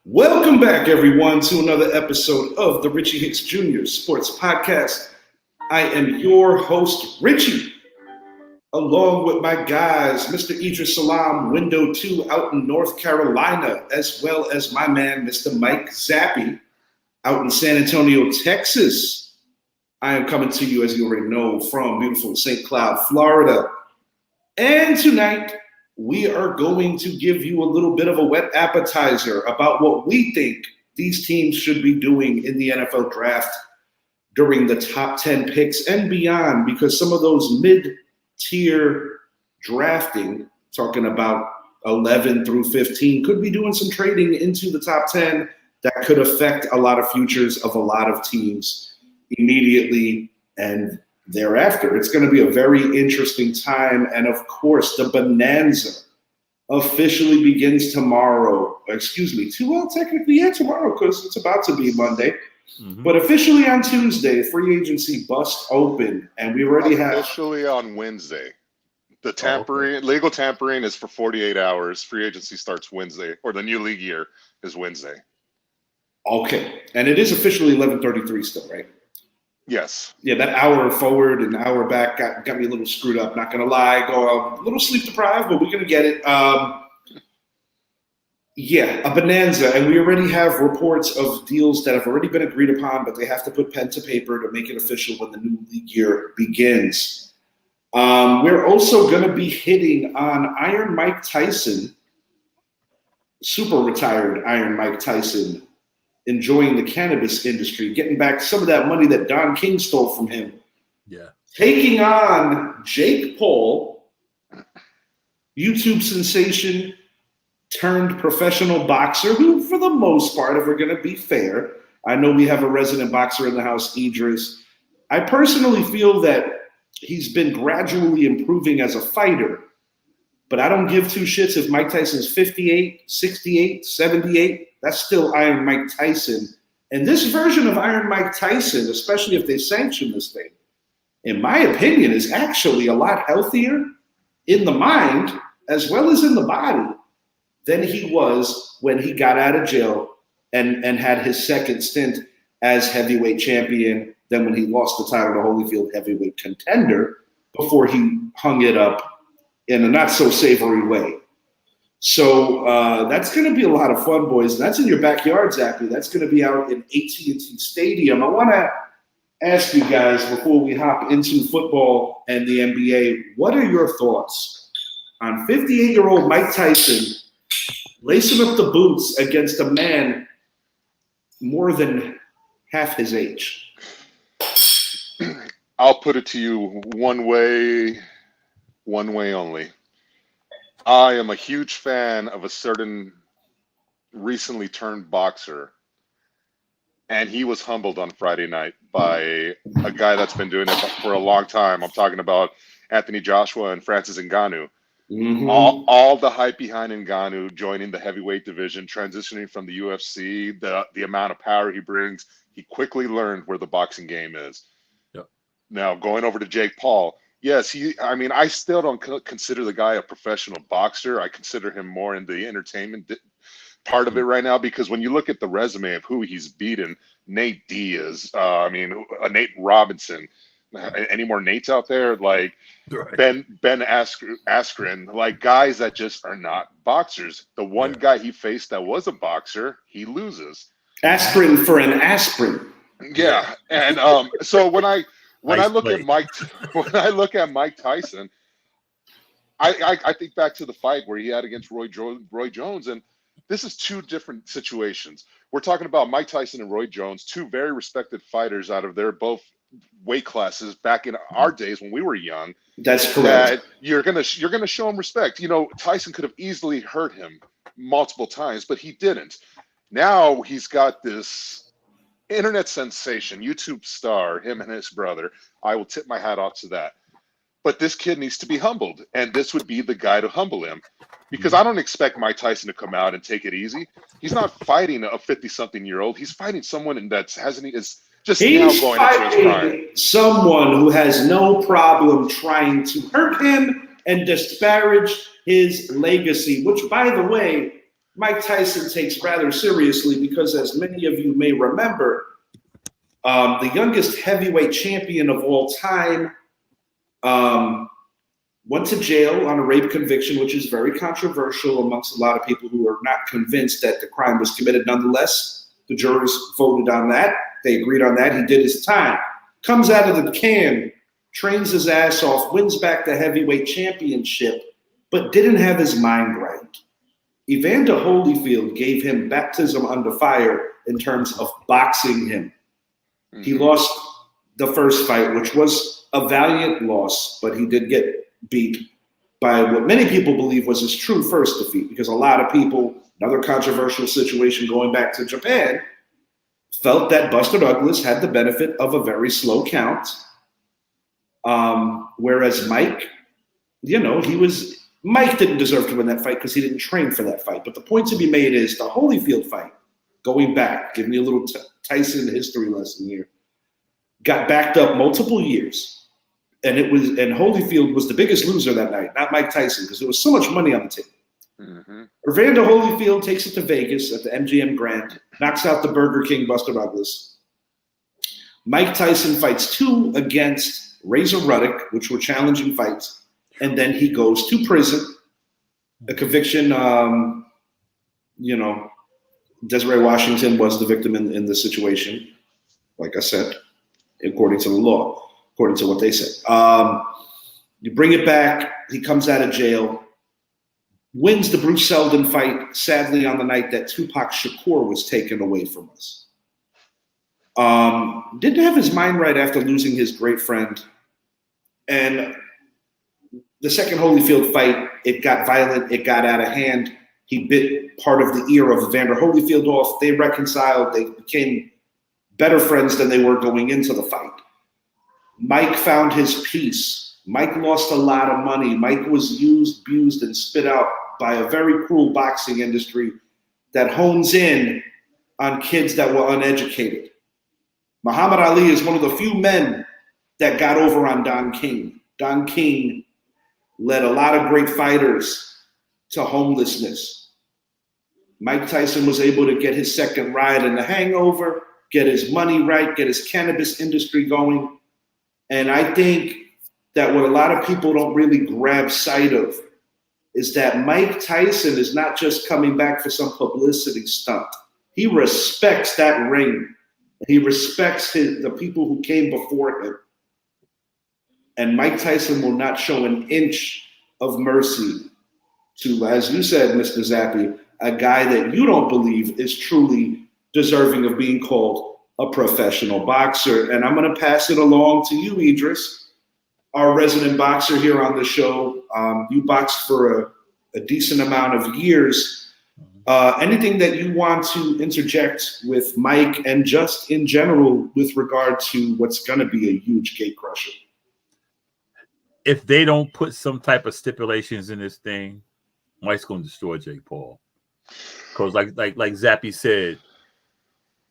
Welcome back, everyone, to another episode of the Richie Hicks Jr. Sports Podcast. I am your host, Richie, along with my guys, Mr. Idris Salam, Window 2 out in North Carolina, as well as my man, Mr. Mike Zappy, out in San Antonio, Texas. I am coming to you, as you already know, from beautiful St. Cloud, Florida. And tonight, we are going to give you a little bit of a wet appetizer about what we think these teams should be doing in the NFL draft during the top 10 picks and beyond, because some of those mid-tier drafting, talking about 11 through 15, could be doing some trading into the top 10 that could affect a lot of futures of a lot of teams immediately and thereafter. It's going to be a very interesting time. And of course, the bonanza officially begins tomorrow. Technically, tomorrow, because it's about to be Monday. Mm-hmm. But officially on Tuesday, free agency bust open. And we already have. Officially on Wednesday. The tampering, legal tampering is for 48 hours. Free agency starts Wednesday, or the new league year is Wednesday. Okay. And it is officially 11:33 still, right? Yes. Yeah, that hour forward and hour back got me a little screwed up. Not going to lie. Go a little sleep deprived, but we're going to get it. A bonanza. And we already have reports of deals that have already been agreed upon, but they have to put pen to paper to make it official when the new league year begins. We're also going to be hitting on Iron Mike Tyson, super retired Iron Mike Tyson, enjoying the cannabis industry, getting back some of that money that Don King stole from him. Yeah. Taking on Jake Paul, YouTube sensation turned professional boxer, who for the most part, if we're going to be fair, I know we have a resident boxer in the house, Idris. I personally feel that he's been gradually improving as a fighter, but I don't give two shits if Mike Tyson's 58, 68, 78. That's still Iron Mike Tyson. And this version of Iron Mike Tyson, especially if they sanction this thing, in my opinion, is actually a lot healthier in the mind as well as in the body than he was when he got out of jail and had his second stint as heavyweight champion, then when he lost the title to Holyfield heavyweight contender before he hung it up in a not so savory way. So that's going to be a lot of fun, boys. And that's in your backyard, Zappy. That's going to be out in AT&T Stadium. I want to ask you guys, before we hop into football and the NBA, what are your thoughts on 58-year-old Mike Tyson lacing up the boots against a man more than half his age? I'll put it to you one way only. I am a huge fan of a certain recently turned boxer, and he was humbled on Friday night by a guy that's been doing it for a long time. I'm talking about Anthony Joshua and Francis Ngannou. Mm-hmm. All the hype behind Ngannou joining the heavyweight division, transitioning from the UFC, the amount of power he brings, he quickly learned where the boxing game is. Yep. Now, going over to Jake Paul, yes, I still don't consider the guy a professional boxer. I consider him more in the entertainment part of it right now, because when you look at the resume of who he's beaten, Nate Diaz, Nate Robinson, any more Nates out there? Like right. Ben Askren, like guys that just are not boxers. The one guy he faced that was a boxer, he loses. Aspirin for an aspirin. Yeah, and so when I look at Mike Tyson, I think back to the fight where he had against Roy Jones, and this is two different situations. We're talking about Mike Tyson and Roy Jones, two very respected fighters out of their both weight classes back in our days when we were young. That's correct. You're gonna show him respect. You know, Tyson could have easily hurt him multiple times, but he didn't. Now he's got this internet sensation, YouTube star, him and his brother. I will tip my hat off to that. But this kid needs to be humbled, and this would be the guy to humble him. Because I don't expect Mike Tyson to come out and take it easy. He's not fighting a 50-something-year-old. He's fighting someone that is just now going into his prime. Someone who has no problem trying to hurt him and disparage his legacy, which, by the way, Mike Tyson takes rather seriously because, as many of you may remember, the youngest heavyweight champion of all time went to jail on a rape conviction, which is very controversial amongst a lot of people who are not convinced that the crime was committed nonetheless. The jurors voted on that. They agreed on that. He did his time. Comes out of the can, trains his ass off, wins back the heavyweight championship, but didn't have his mind right. Evander Holyfield gave him baptism under fire in terms of boxing him. Mm-hmm. He lost the first fight, which was a valiant loss, but he did get beat by what many people believe was his true first defeat, because a lot of people, another controversial situation going back to Japan, felt that Buster Douglas had the benefit of a very slow count. Whereas Mike, Mike didn't deserve to win that fight because he didn't train for that fight. But the point to be made is the Holyfield fight, going back, give me a little Tyson history lesson here, got backed up multiple years. And Holyfield was the biggest loser that night, not Mike Tyson, because there was so much money on the table. Mm-hmm. Evander Holyfield takes it to Vegas at the MGM Grand, knocks out the Burger King Buster Douglas. Mike Tyson fights 2 against Razor Ruddock, which were challenging fights, and then he goes to prison. A conviction, Desiree Washington was the victim in the situation, like I said, according to the law. According to what they said. You bring it back. He comes out of jail, wins the Bruce Seldon fight, sadly, on the night that Tupac Shakur was taken away from us. Didn't have his mind right after losing his great friend. And the second Holyfield fight, it got violent. It got out of hand. He bit part of the ear of Evander Holyfield off. They reconciled. They became better friends than they were going into the fight. Mike found his peace. Mike lost a lot of money. Mike was used, abused, and spit out by a very cruel boxing industry that hones in on kids that were uneducated. Muhammad Ali is one of the few men that got over on Don King. Don King led a lot of great fighters to homelessness. Mike Tyson was able to get his second ride in The Hangover, get his money right, get his cannabis industry going. And I think that what a lot of people don't really grab sight of is that Mike Tyson is not just coming back for some publicity stunt. He respects that ring. He respects the people who came before him. And Mike Tyson will not show an inch of mercy to, as you said, Mr. Zappy, a guy that you don't believe is truly deserving of being called a professional boxer. And I'm going to pass it along to you, Idris, our resident boxer here on the show. You boxed for a decent amount of years. Anything that you want to interject with Mike and just in general with regard to what's going to be a huge gate crusher? If they don't put some type of stipulations in this thing, Mike's going to destroy Jake Paul. Because like Zappy said,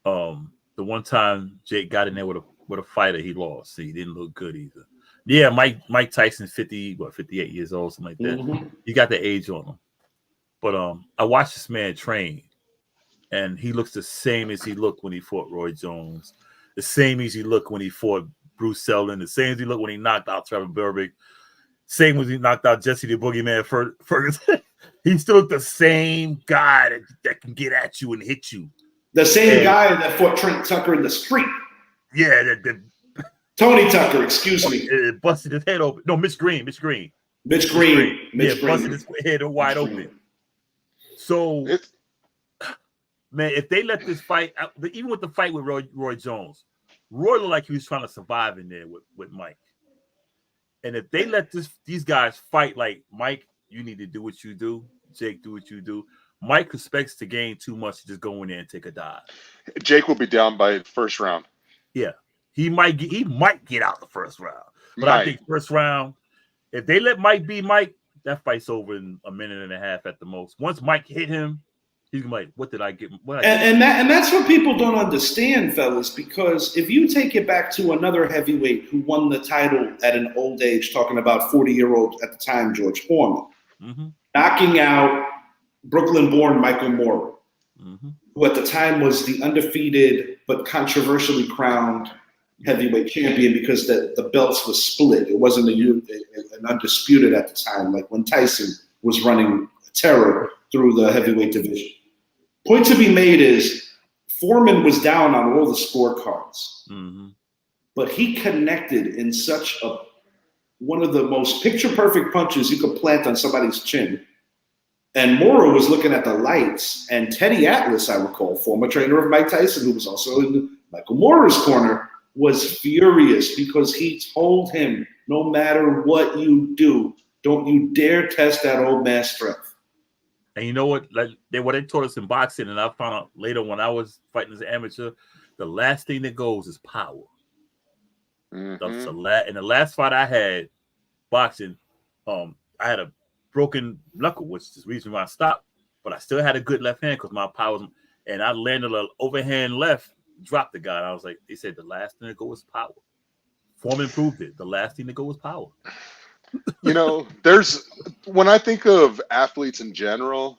the one time Jake got in there with a fighter, he lost. So he didn't look good either. Yeah, Mike Tyson, 58 years old, something like that. Mm-hmm. He got the age on him. But I watched this man train, and he looks the same as he looked when he fought Roy Jones, the same as he looked when he fought Bruce Seldon, the same as he looked when he knocked out Trevor Burbick, same when he knocked out Jesse the Boogeyman Ferguson. He's still the same guy that can get at you and hit you. The same guy that fought Trent Tucker in the street. Yeah, Tony Tucker, excuse me. Busted his head open. No, Mitch Green. Busted his head wide open. So, man, if they let this fight, even with the fight with Roy Jones, Roy looked like he was trying to survive in there with Mike. And if they let these guys fight like, Mike, you need to do what you do. Jake, do what you do. Mike expects to gain too much to just go in there and take a dive. Jake will be down by the first round. Yeah, he might get out the first round. But I think first round, if they let Mike be Mike, that fight's over in a minute and a half at the most. Once Mike hit him, he's gonna be like, "What did I get?" And that's what people don't understand, fellas. Because if you take it back to another heavyweight who won the title at an old age, talking about 40-year-old at the time, George Foreman, knocking out Brooklyn-born Michael Moorer, Mm-hmm. who at the time was the undefeated but controversially crowned heavyweight champion because the belts was split. It wasn't an undisputed at the time, like when Tyson was running terror through the heavyweight division. Point to be made is Foreman was down on all the scorecards, Mm-hmm. but he connected in such one of the most picture-perfect punches you could plant on somebody's chin. And Moorer was looking at the lights, and Teddy Atlas, I recall, former trainer of Mike Tyson, who was also in Michael Moorer's corner, was furious because he told him, no matter what you do, don't you dare test that old man's strength. And you know what? Like what they taught us in boxing, and I found out later when I was fighting as an amateur, the last thing that goes is power. Mm-hmm. In the last fight I had boxing, I had a broken knuckle, which is the reason why I stopped. But I still had a good left hand because my power was, and I landed an overhand left, dropped the guy. And I was like, they said the last thing to go is power. Foreman proved it. The last thing to go was power. You know, when I think of athletes in general,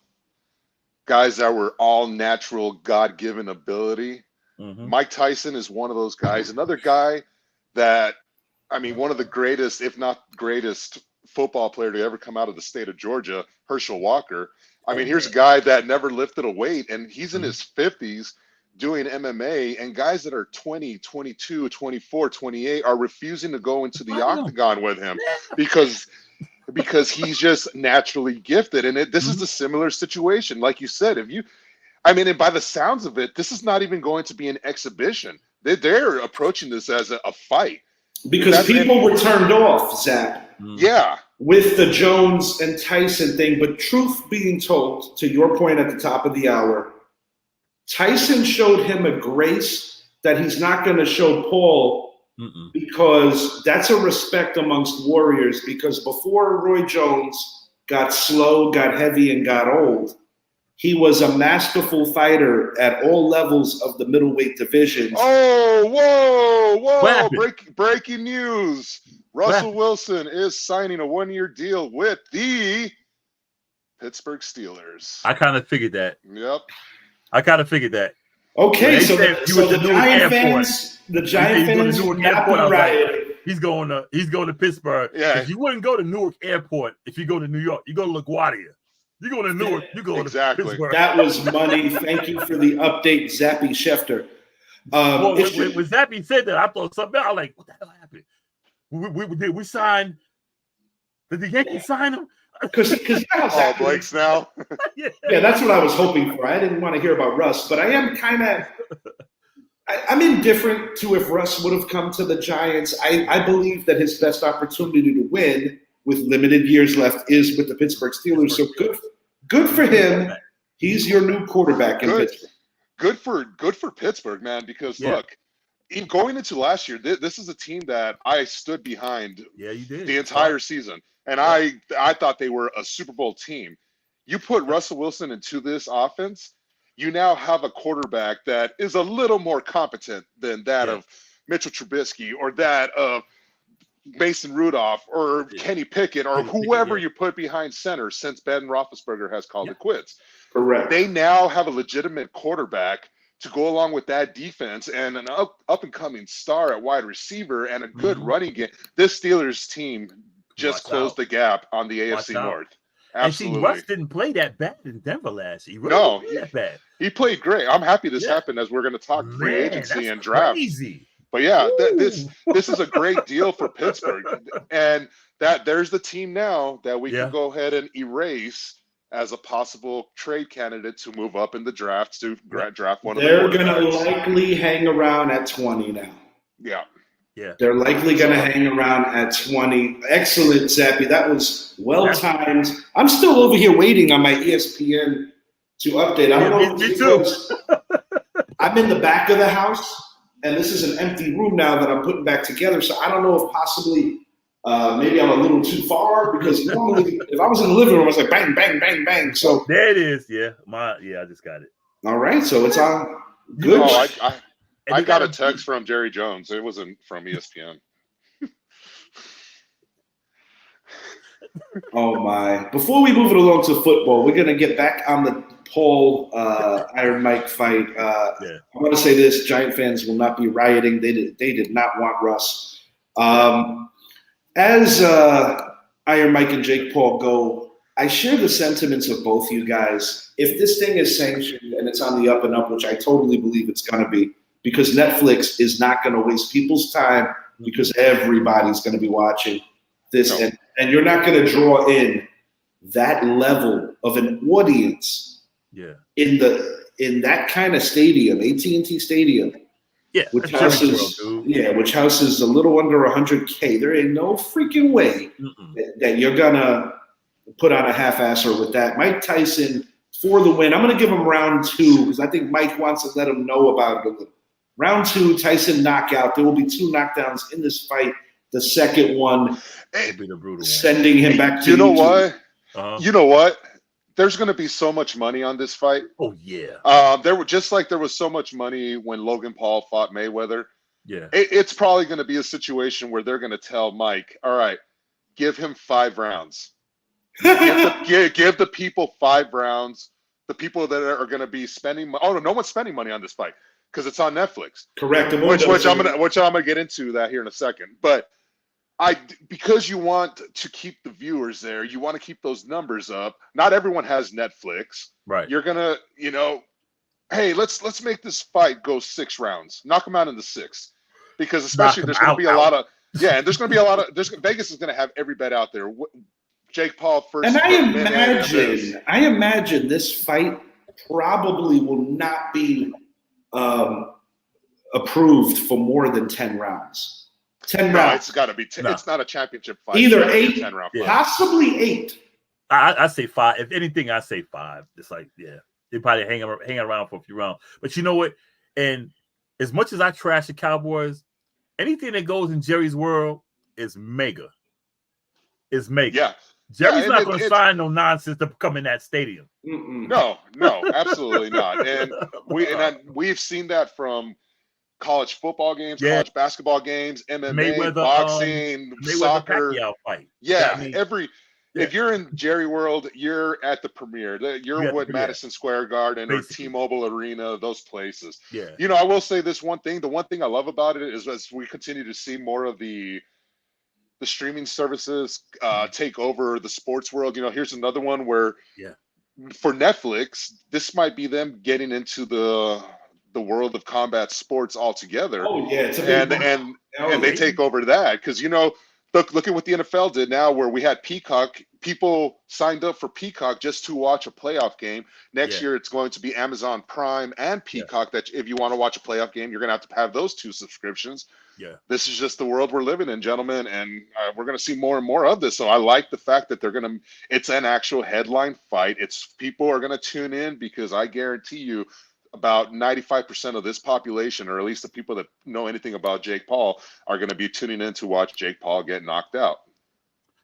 guys that were all natural, God-given ability, Mm-hmm. Mike Tyson is one of those guys. Another guy that, I mean, one of the greatest, if not greatest, football player to ever come out of the state of Georgia, Herschel Walker. I mean, here's a guy that never lifted a weight, and he's in his 50s doing MMA, and guys that are 20, 22, 24, 28 are refusing to go into the octagon with him because he's just naturally gifted. And this is a similar situation. Like you said, and by the sounds of it, this is not even going to be an exhibition. They're approaching this as a fight. Because people were turned off, Zap. Yeah. With the Jones and Tyson thing. But truth being told, to your point at the top of the hour, Tyson showed him a grace that he's not going to show Paul because that's a respect amongst warriors. Because before Roy Jones got slow, got heavy, and got old, he was a masterful fighter at all levels of the middleweight division. Oh, whoa. Breaking news. Russell Wilson is signing a 1-year deal with the Pittsburgh Steelers. I kind of figured that. Yep. I kind of figured that. Okay, so the Giant fans would not be rioting. He's going to Pittsburgh. Yeah. You wouldn't go to Newark Airport if you go to New York. You go to LaGuardia. You go to Newark. You go to Pittsburgh. That was money. Thank you for the update, Zappy Schefter. When Zappy said that, I thought something. I was like, what the hell happened? We signed. Did the Yankees sign him? Because all Blake's now. Yeah, that's what I was hoping for. I didn't want to hear about Russ, but I am kind of I'm indifferent to if Russ would have come to the Giants. I believe that his best opportunity to win with limited years left is with the Pittsburgh Steelers. So good for him. He's your new quarterback in Pittsburgh. Good for Pittsburgh, man, because look, going into last year, this is a team that I stood behind the entire season. And I thought they were a Super Bowl team. You put Russell Wilson into this offense, you now have a quarterback that is a little more competent than that of Mitchell Trubisky or that of Mason Rudolph or Kenny Pickett or whoever you put behind center since Ben Roethlisberger has called it quits. Correct. They now have a legitimate quarterback to go along with that defense and an up-and-coming star at wide receiver and a good running game. This Steelers team just closed the gap on the AFC North. Absolutely. And see, Russ didn't play that bad in Denver last year. No, that bad. He played great. I'm happy this happened as we're going to talk free agency and draft. Crazy. But yeah, this is a great deal for Pittsburgh. And there's the team now that we can go ahead and erase as a possible trade candidate to move up in the draft to draft one of the They're going to likely hang around at 20 now. Yeah. Yeah. They're likely going to hang around at 20. Excellent, Zappy. That was well-timed. I'm still over here waiting on my ESPN to update. I don't know. Me too. I'm in the back of the house, and this is an empty room now that I'm putting back together. So I don't know if possibly maybe I'm a little too far because normally if I was in the living room, I was like bang, bang, bang, bang. So there it is. Yeah. I just got it. All right. So it's on. Good. Oh, I got a text from Jerry Jones. It wasn't from ESPN. Oh my! Before we move it along to football, we're gonna get back on the Paul Iron Mike fight. Yeah. I want to say this: Giant fans will not be rioting. They did not want Russ. As Iron Mike and Jake Paul go, I share the sentiments of both you guys. If this thing is sanctioned and it's on the up and up, which I totally believe it's going to be, because Netflix is not going to waste people's time because everybody's going to be watching this, and you're not going to draw in that level of an audience in that kind of stadium, AT&T Stadium. Yeah, which houses a little under 100K. There ain't no freaking way that you're gonna put on a half-asser with that. Mike Tyson for the win. I'm gonna give him round 2 because I think Mike wants to let him know about it. Round 2, Tyson knockout. There will be 2 knockdowns in this fight. The second one will be the brutal sending him back to you know YouTube. what? You know what? There's going to be so much money on this fight. Oh yeah. There was so much money when Logan Paul fought Mayweather. Yeah. It's probably going to be a situation where they're going to tell Mike, all right, give him 5 rounds. give the people 5 rounds. The people that are going to be spending money. Oh, no one's spending money on this fight because it's on Netflix. Correct. Which I'm gonna get into that here in a second. But because you want to keep the viewers there, you want to keep those numbers up. Not everyone has Netflix. Right. You're gonna, hey, let's make this fight go 6 rounds. Knock them out in the 6th, because especially there's going to be a lot of and there's going to be a lot of Vegas is going to have every bet out there. Jake Paul first. And I imagine this fight probably will not be approved for more than 10 rounds. 10 rounds. It's got to be 10. No. It's not a championship fight. Either 8, 10 round fight. Possibly 8. I say 5. If anything, I say 5. It's like, they probably hang around for a few rounds. But you know what? And as much as I trash the Cowboys, anything that goes in Jerry's world is mega. Is mega. Yeah. Jerry's not going to sign no nonsense to come in that stadium. No, absolutely not. And we've seen that from college football games, college basketball games, MMA, Mayweather, boxing, soccer. Pacquiao fight. Yeah, if you're in Jerry World, you're at the premiere. You're with Madison Square Garden or T-Mobile Arena, those places. Yeah. I will say this one thing. The one thing I love about it is as we continue to see more of the streaming services take over the sports world. Here's another one where for Netflix, this might be them getting into the world of combat sports altogether. Oh yeah, it's a big and they take over that because look at what the NFL did now, where we had Peacock. People signed up for Peacock just to watch a playoff game. Next year, it's going to be Amazon Prime and Peacock. That if you want to watch a playoff game, you're going to have those 2 subscriptions. Yeah, this is just the world we're living in, gentlemen, and we're going to see more and more of this. So I like the fact that it's an actual headline fight. People are going to tune in because I guarantee you, about 95% of this population, or at least the people that know anything about Jake Paul, are going to be tuning in to watch Jake Paul get knocked out.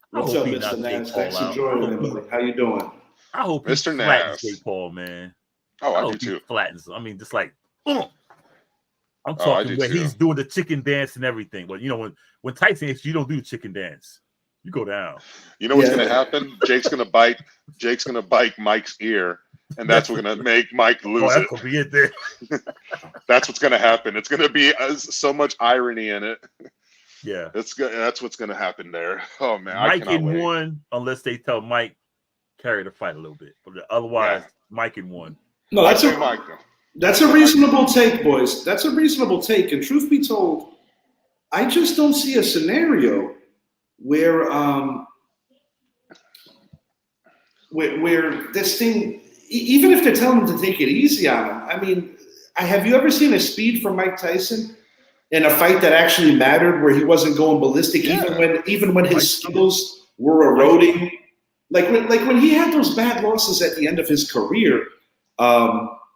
What's up, Mr. Nance? Thanks for joining me. How you doing? I hope Mr. Nance Jake Paul, man. Oh, I do too. Flattens. I mean, just like, I'm talking where he's doing the chicken dance and everything. But when Tyson hits, you don't do the chicken dance. You go down. You know what's going to happen? Jake's going to bite Mike's ear. And that's what's going to make Mike lose it. That's be it there. That's what's going to happen. It's going to be so much irony in it. Yeah. That's what's going to happen there. Oh, man. Mike in 1, unless they tell Mike carry the fight a little bit. But otherwise, Mike in 1. No, that's a reasonable take, boys. That's a reasonable take. And truth be told, I just don't see a scenario where this thing, even if they're telling him to take it easy on him, I mean, have you ever seen a speed from Mike Tyson in a fight that actually mattered, where he wasn't going ballistic, even when his skills were eroding? Like when he had those bad losses at the end of his career,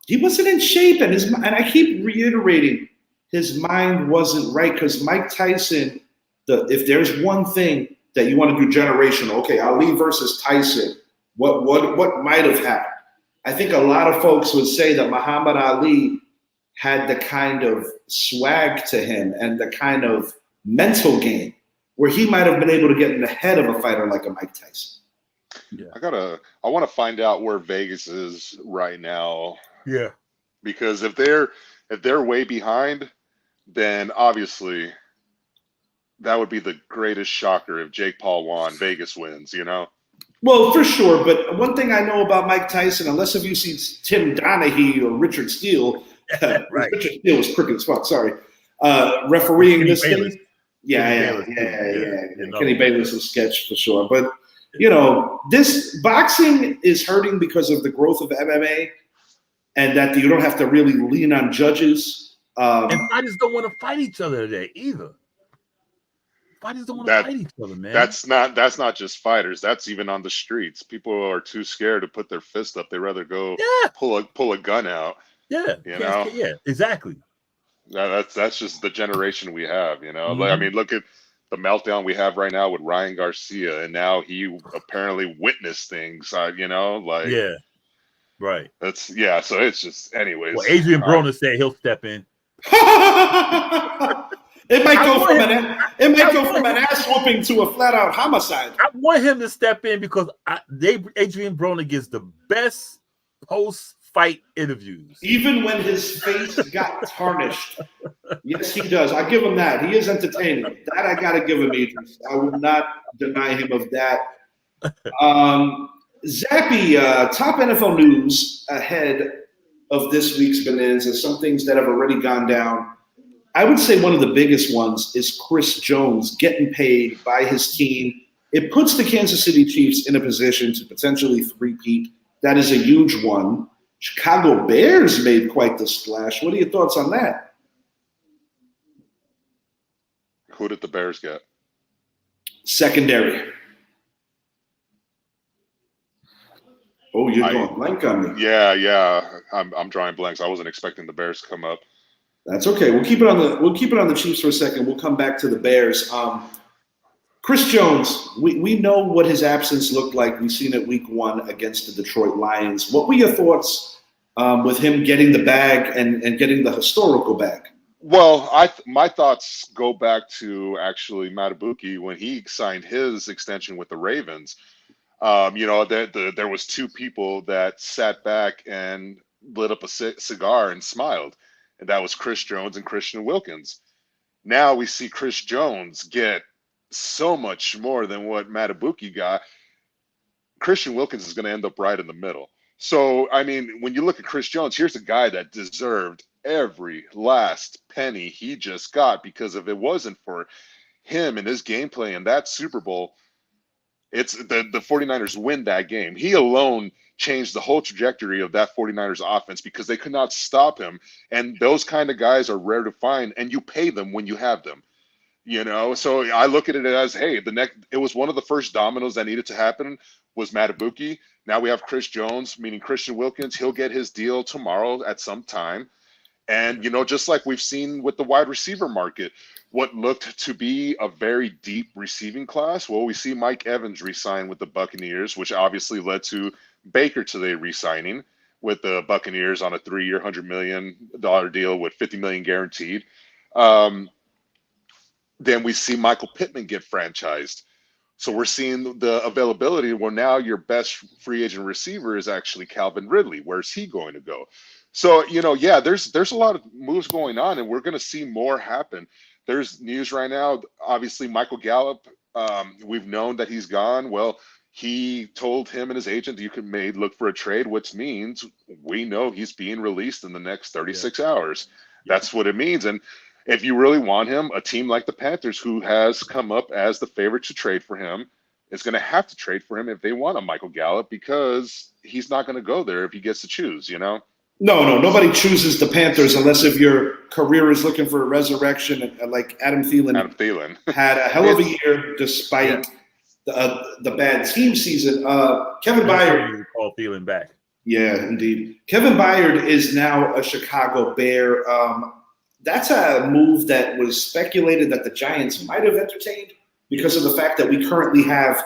he wasn't in shape, and I keep reiterating, his mind wasn't right, because Mike Tyson, if there's one thing that you want to do generational, okay, Ali versus Tyson, what might have happened? I think a lot of folks would say that Muhammad Ali had the kind of swag to him and the kind of mental game where he might have been able to get in the head of a fighter like a Mike Tyson. Yeah. I want to find out where Vegas is right now. Yeah. Because if they're way behind, then obviously that would be the greatest shocker if Jake Paul won, Vegas wins, you know? Well, for sure. But one thing I know about Mike Tyson, unless if you see Tim Donaghy or Richard Steele, Right. Richard Steele was crooked as fuck, sorry, refereeing Kenny this Bayless. thing. Yeah. Kenny Bayless was sketch for sure. But, you know, this boxing is hurting because of the growth of MMA and that you don't have to really lean on judges. And fighters don't want to fight each other today either. Fighters don't want to fight each other, man. That's not just fighters. That's even on the streets. People are too scared to put their fist up. They rather go pull a gun out. Yeah. You know? Yeah, exactly. That's just the generation we have, you know. Like, I mean, look at the meltdown we have right now with Ryan Garcia, and now he apparently witnessed things, you know, like right. So it's just, anyways. Well, Adrian Broner said he'll step in. It might go from an ass whooping to a flat out homicide. I want him to step in because Adrian Broner gives the best post-fight interviews. Even when his face got tarnished. Yes, he does. I give him that. He is entertaining. That I got to give him, Idris. I will not deny him of that. Zappy, top NFL news ahead of this week's Bonanza. Some things that have already gone down. I would say one of the biggest ones is Chris Jones getting paid by his team. It puts the Kansas City Chiefs in a position to potentially three-peat. That is a huge one. Chicago Bears made quite the splash. What are your thoughts on that? Who did the Bears get? Secondary. Oh, you're going blank on me. Yeah. I'm drawing blanks. I wasn't expecting the Bears to come up. That's okay. We'll keep it on the Chiefs for a second. We'll come back to the Bears. Chris Jones, we know what his absence looked like. We've seen it week 1 against the Detroit Lions. What were your thoughts with him getting the bag and getting the historical bag? Well, my thoughts go back to actually Matabuki when he signed his extension with the Ravens. You know, there was 2 people that sat back and lit up a cigar and smiled. And that was Chris Jones and Christian Wilkins. Now we see Chris Jones get so much more than what Matabuki got. Christian Wilkins is going to end up right in the middle. So, I mean, when you look at Chris Jones, here's a guy that deserved every last penny he just got, because if it wasn't for him and his gameplay in that Super Bowl, it's the 49ers win that game. He alone changed the whole trajectory of that 49ers offense because they could not stop him. And those kind of guys are rare to find, and you pay them when you have them. You know, so I look at it as, hey, it was one of the first dominoes that needed to happen was Matabuki. Now we have Chris Jones, meaning Christian Wilkins. He'll get his deal tomorrow at some time. And, you know, just like we've seen with the wide receiver market, what looked to be a very deep receiving class, well, we see Mike Evans re-sign with the Buccaneers, which obviously led to Baker today re-signing with the Buccaneers on a 3-year, $100 million deal with $50 million guaranteed. Then we see Michael Pittman get franchised. So we're seeing the availability where now your best free agent receiver is actually Calvin Ridley. Where's he going to go? So, you know, yeah, there's a lot of moves going on, and we're going to see more happen. There's news right now. Obviously, Michael Gallup, we've known that he's gone. Well, he told him and his agent you can look for a trade, which means we know he's being released in the next 36 hours. That's what it means. And if you really want him, a team like the Panthers, who has come up as the favorite to trade for him, is going to have to trade for him if they want a Michael Gallup, because he's not going to go there if he gets to choose, you know? No, nobody chooses the Panthers unless if your career is looking for a resurrection, like Adam Thielen had a hell of a year despite the bad team season. Kevin Byard. Call Thielen back. Yeah, indeed. Kevin Byard is now a Chicago Bear. That's a move that was speculated that the Giants might have entertained because of the fact that we currently have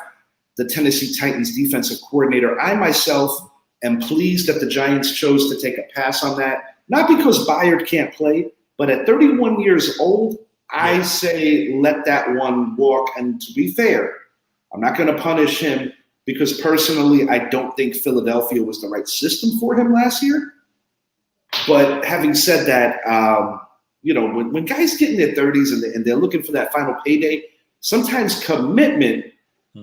the Tennessee Titans defensive coordinator. I myself am pleased that the Giants chose to take a pass on that, not because Byard can't play, but at 31 years old, I say let that one walk. And to be fair, I'm not going to punish him because personally, I don't think Philadelphia was the right system for him last year. But having said that, when guys get in their 30s and they're looking for that final payday, sometimes commitment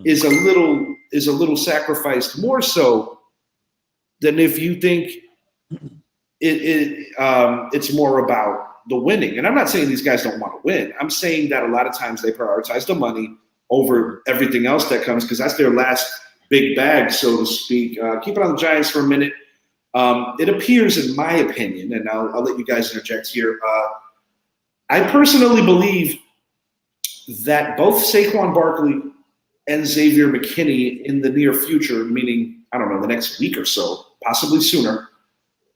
is a little sacrificed more so than if you think it's more about the winning. And I'm not saying these guys don't want to win. I'm saying that a lot of times they prioritize the money over everything else that comes because that's their last big bag, so to speak. Keep it on the Giants for a minute. It appears, in my opinion, and I'll let you guys interject here, I personally believe that both Saquon Barkley and Xavier McKinney in the near future, meaning, I don't know, the next week or so, possibly sooner,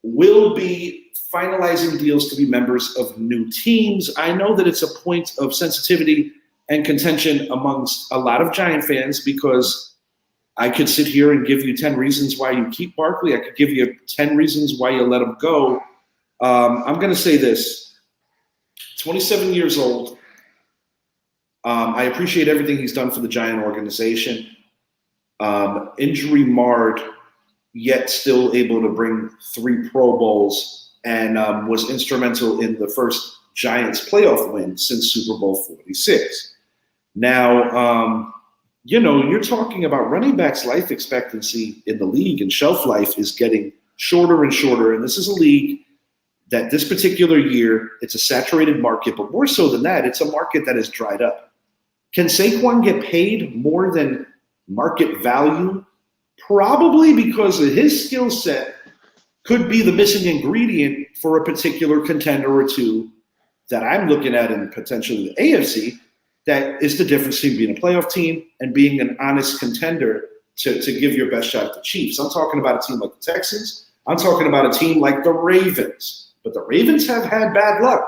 will be finalizing deals to be members of new teams. I know that it's a point of sensitivity and contention amongst a lot of Giant fans because I could sit here and give you 10 reasons why you keep Barkley. I could give you 10 reasons why you let him go. I'm going to say this. 27 years old. I appreciate everything he's done for the Giant organization. Injury marred, yet still able to bring 3 Pro Bowls and was instrumental in the first Giants playoff win since Super Bowl 46. Now, you're talking about running backs' life expectancy in the league, and shelf life is getting shorter and shorter. And this is a league that this particular year, it's a saturated market, but more so than that, it's a market that has dried up. Can Saquon get paid more than market value? Probably, because of his skill set could be the missing ingredient for a particular contender or two that I'm looking at in potentially the AFC. That is the difference between being a playoff team and being an honest contender to give your best shot at the Chiefs. I'm talking about a team like the Texans. I'm talking about a team like the Ravens. But the Ravens have had bad luck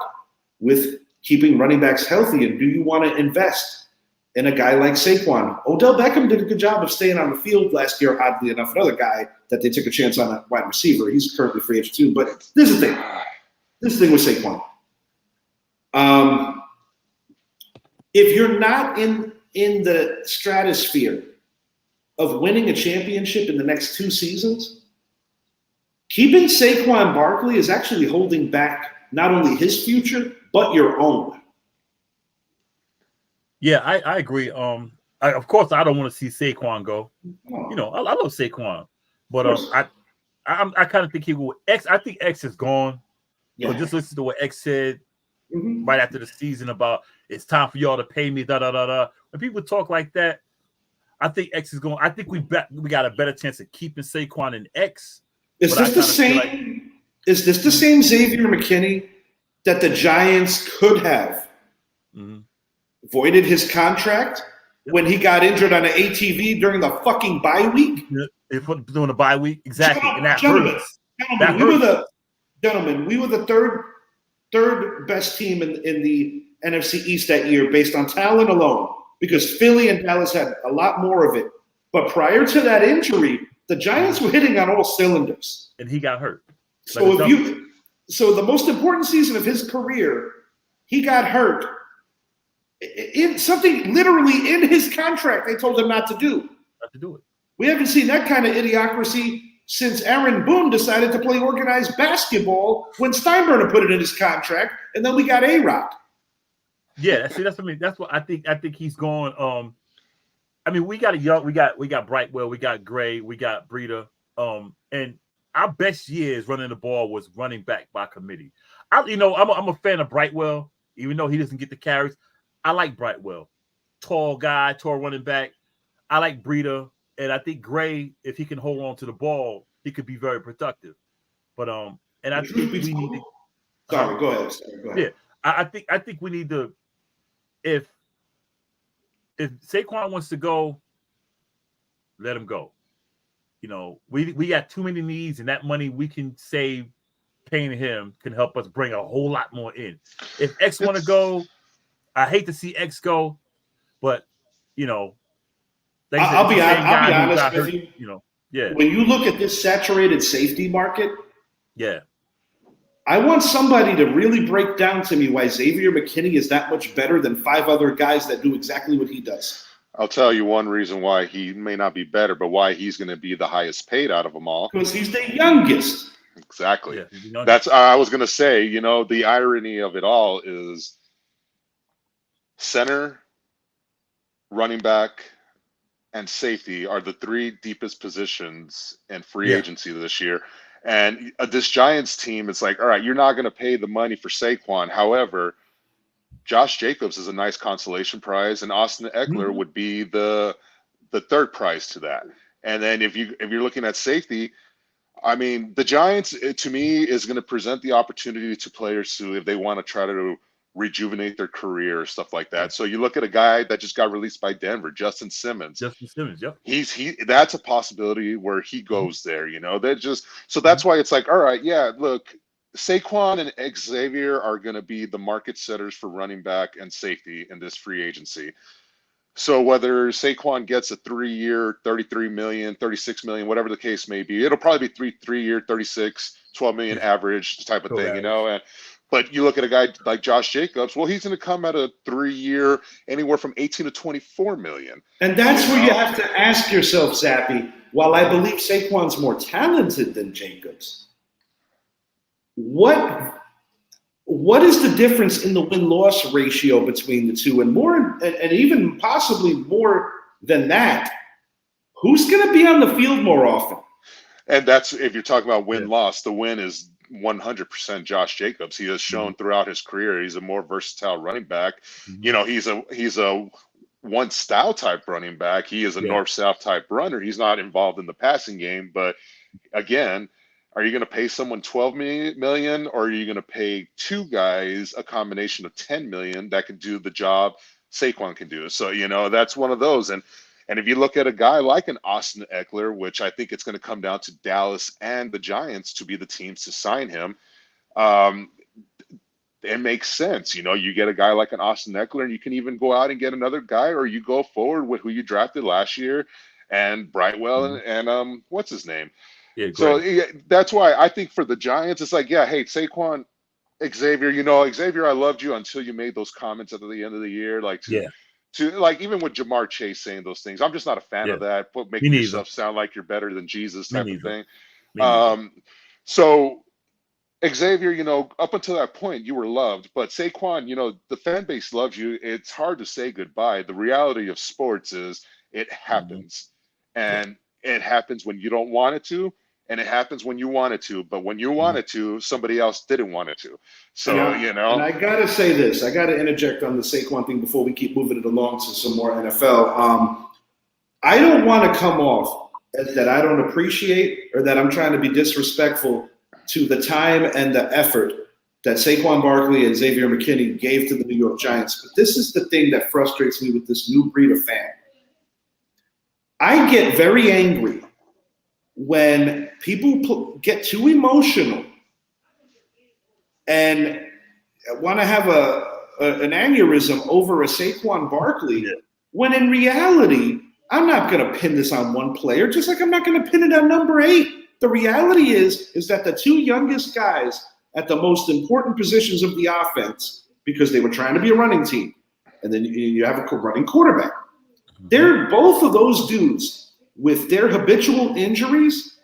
with keeping running backs healthy. And do you want to invest in a guy like Saquon? Odell Beckham did a good job of staying on the field last year, oddly enough. Another guy that they took a chance on a wide receiver. He's currently free agent too. But this is the thing. This is the thing with Saquon. If you're not in the stratosphere of winning a championship in the next 2 seasons, keeping Saquon Barkley is actually holding back not only his future, but your own. Yeah, I agree. Of course, I don't want to see Saquon go. I love Saquon, but I kind of think he will. I think X is gone. Yeah. So just listen to what X said right after the season about it's time for y'all to pay me. Da da da da. When people talk like that, I think X is going. I think we got a better chance of keeping Saquon and X. Is this the same? Is this the same Xavier McKinney that the Giants could have voided his contract when he got injured on an ATV during the fucking bye week? During the bye week, exactly. And that hurts. Gentlemen, we were the third best team in the NFC East that year based on talent alone, because Philly and Dallas had a lot more of it. But prior to that injury, the Giants were hitting on all cylinders. And he got hurt. So the most important season of his career, he got hurt. In something literally in his contract, they told him not to do. Not to do it. We haven't seen that kind of idiocracy since Aaron Boone decided to play organized basketball when Steinbrenner put it in his contract, and then we got A-Rod. Yeah, see, that's what I mean. That's what I think. I think he's going. We got we got Brightwell, we got Gray, we got Breida. And our best years running the ball was running back by committee. I'm a fan of Brightwell, even though he doesn't get the carries. I like Brightwell, tall guy, tall running back. I like Breida, and I think Gray, if he can hold on to the ball, he could be very productive. But and I think we need to. Sorry, go ahead. Yeah, I think we need to. If Saquon wants to go, let him go. We got too many needs, and that money we can save paying him can help us bring a whole lot more in. If X want to go, I hate to see X go, but I'll be honest with you. Yeah. When you look at this saturated safety market, yeah, I want somebody to really break down to me why Xavier McKinney is that much better than 5 other guys that do exactly what he does. I'll tell you one reason why he may not be better, but why he's going to be the highest paid out of them all. Because he's the youngest. Exactly. Yeah, That's I was going to say, the irony of it all is center, running back, and safety are the 3 deepest positions in free agency this year. And this Giants team, it's like, all right, you're not going to pay the money for Saquon. However, Josh Jacobs is a nice consolation prize, and Austin Eckler would be the third prize to that. And then if you're looking at safety, I mean, the Giants, to me, is going to present the opportunity to players who, if they want to try to rejuvenate their career or stuff like that. So you look at a guy that just got released by Denver, Justin Simmons. Yep. That's a possibility where he goes there, so that's why it's like, all right, yeah, look, Saquon and Xavier are going to be the market setters for running back and safety in this free agency. So whether Saquon gets a 3-year, $33 million, $36 million, whatever the case may be, it'll probably be 3-year, 36, $12 million average type of thing, But you look at a guy like Josh Jacobs, well, he's going to come at a 3-year, anywhere from 18 to 24 million. And that's where you have to ask yourself, Zappy, while I believe Saquon's more talented than Jacobs, what is the difference in the win-loss ratio between the two? And more, and even possibly more than that, who's going to be on the field more often? And that's, if you're talking about win-loss, the win is 100% Josh Jacobs. He has shown throughout his career he's a more versatile running back. He's a one style type running back. He is a north-south type runner. He's not involved in the passing game, but again, are you going to pay someone $12 million, or are you going to pay 2 guys a combination of $10 million that can do the job Saquon can do? So, that's one of those. And if you look at a guy like an Austin Eckler, which I think it's going to come down to Dallas and the Giants to be the teams to sign him, it makes sense. You get a guy like an Austin Eckler, and you can even go out and get another guy, or you go forward with who you drafted last year and Brightwell and what's his name? Yeah, so that's why I think for the Giants, it's like, hey, Saquon, Xavier, Xavier, I loved you until you made those comments at the end of the year, to like, even with Jamar Chase saying those things, I'm just not a fan of that. Making yourself sound like you're better than Jesus type of thing. So Xavier, up until that point, you were loved, but Saquon, the fan base loves you. It's hard to say goodbye. The reality of sports is it happens, and it happens when you don't want it to, and it happens when you want it to. But when you want it to, somebody else didn't want it to. So, And I got to say this. I got to interject on the Saquon thing before we keep moving it along to some more NFL. I don't want to come off as that I don't appreciate or that I'm trying to be disrespectful to the time and the effort that Saquon Barkley and Xavier McKinney gave to the New York Giants. But this is the thing that frustrates me with this new breed of fan. I get very angry when people get too emotional and want to have an aneurysm over a Saquon Barkley, when in reality, I'm not going to pin this on one player, just like I'm not going to pin it on number 8. The reality is that the 2 youngest guys at the most important positions of the offense, because they were trying to be a running team, and then you have a running quarterback. They're both of those dudes with their habitual injuries.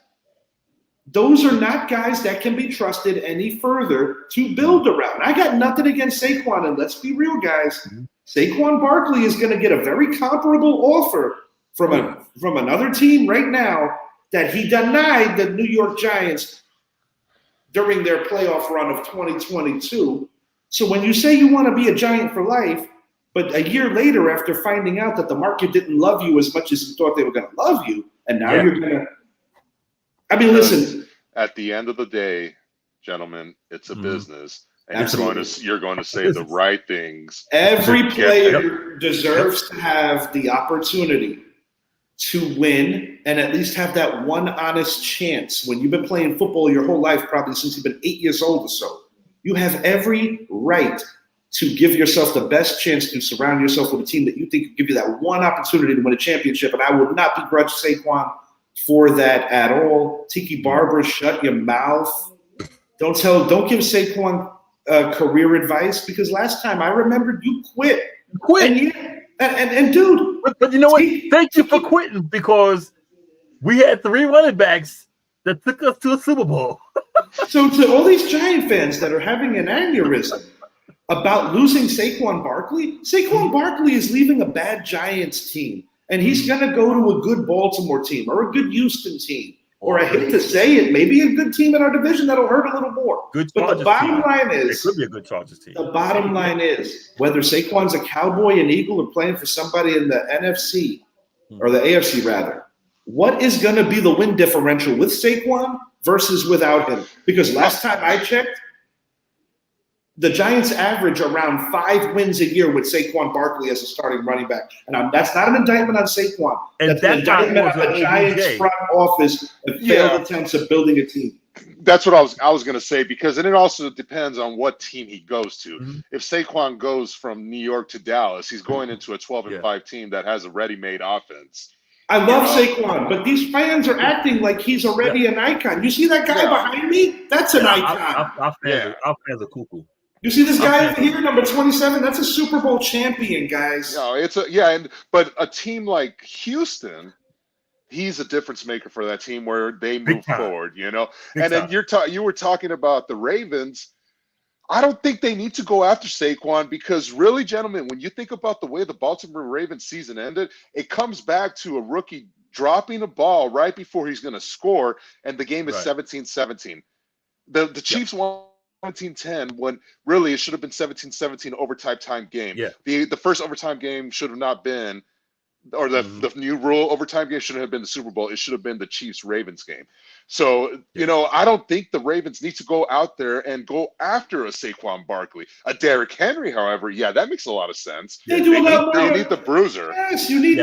Those are not guys that can be trusted any further to build around. I got nothing against Saquon, and let's be real, guys. Saquon Barkley is going to get a very comparable offer from another team right now that he denied the New York Giants during their playoff run of 2022. So when you say you want to be a Giant for life, but a year later, after finding out that the market didn't love you as much as you thought they were going to love you, and now you're going to – I mean, listen. At the end of the day, gentlemen, it's a business. And you're going to say the right things. Every player deserves to have the opportunity to win and at least have that one honest chance. When you've been playing football your whole life, probably since you've been 8 years old or so, you have every right to give yourself the best chance to surround yourself with a team that you think can give you that one opportunity to win a championship. And I would not begrudge Saquon for that at all. Tiki Barber, shut your mouth. Don't give Saquon career advice, because last time I remembered you quit. And dude, but you know what? Thank you for quitting, because we had 3 running backs that took us to a Super Bowl. So to all these Giant fans that are having an aneurysm about losing Saquon Barkley is leaving a bad Giants team, and he's going to go to a good Baltimore team or a good Houston team, or I hate to say it, maybe a good team in our division that'll hurt a little more. Good but the bottom line is, it could be a good Chargers team. The bottom line is, whether Saquon's a Cowboy, an Eagle, or playing for somebody in the NFC or the AFC rather, what is going to be the win differential with Saquon versus without him? Because last time I checked, the Giants average around 5 wins a year with Saquon Barkley as a starting running back. And that's not an indictment on Saquon. That's an indictment on the Giants front office and failed attempts at building a team. That's what I was going to say, because it also depends on what team he goes to. Mm-hmm. If Saquon goes from New York to Dallas, he's going into a 12-5 team that has a ready-made offense. I love Saquon, but these fans are acting like he's already an icon. You see that guy behind me? That's an icon. Our fans are cuckoo. You see this guy over here, number 27? That's a Super Bowl champion, guys. No, but a team like Houston, he's a difference maker for that team where they move forward, you know. And then you were talking about the Ravens. I don't think they need to go after Saquon, because really, gentlemen, when you think about the way the Baltimore Ravens season ended, it comes back to a rookie dropping a ball right before he's going to score, and the game is 17-17. The Chiefs won 17-10 when really it should have been 17-17 overtime game. Yeah. The first overtime game should have not been, or the new rule overtime game shouldn't have been the Super Bowl. It should have been the Chiefs-Ravens game. So, you know, I don't think the Ravens need to go out there and go after a Saquon Barkley. A Derrick Henry, however, that makes a lot of sense. They do a lot more. You need the bruiser. Yes, you need